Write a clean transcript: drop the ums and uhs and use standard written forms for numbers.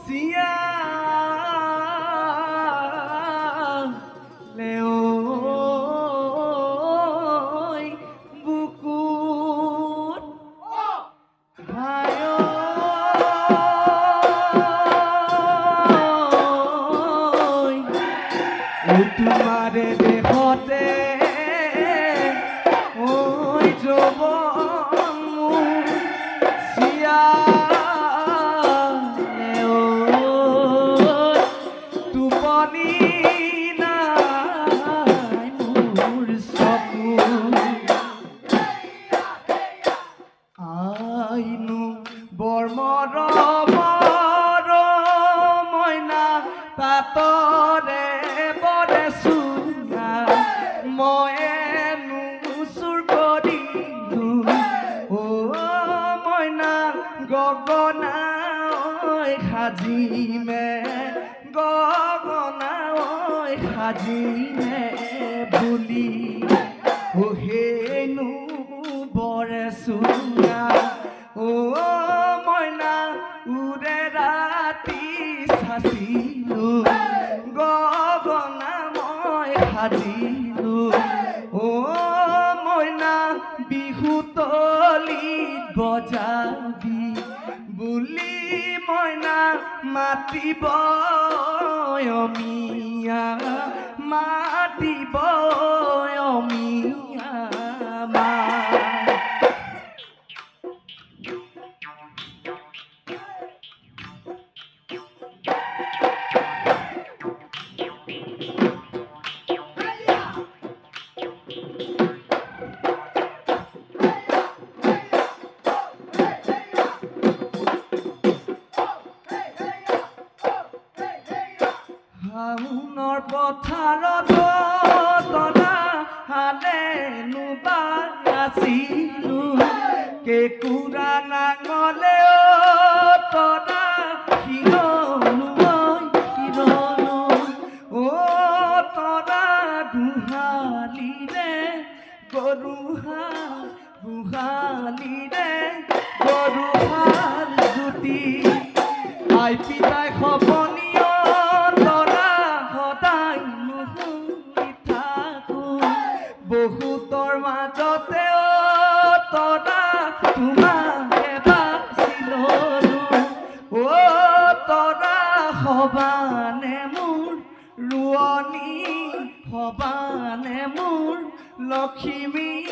চিয়া তোমাৰে দেহতে ওই যৌবন চিয়ালে টোপনি নাই মোৰ চকু আইনো বৰ মৰম মইনা তাতৰে গগনা সাজিমে গগনা সাজিমে বুলি হেনো বৰে চুঙা মইনা উৰে ৰাতি চাচিলো গগনা মই সাজিলো মইনা বিহু তলিত বজাবি বুলি মইনা মাতিব অমিয়া মাতিব অমিয়া মা শাওনৰ পথাৰত তৰা হালেনো বাচিলো কেঁকুৰা নাঙলে তৰা শিৰলো তৰা গোহালিৰে গোহালিৰে গৰুহাল জুতি আই পিতাই সপনি বহুতৰ মাজতে তৰা তোমাকে বাচি ললো তৰা সবানে মোৰ ৰোৱনী সবানে মোৰ লখিমী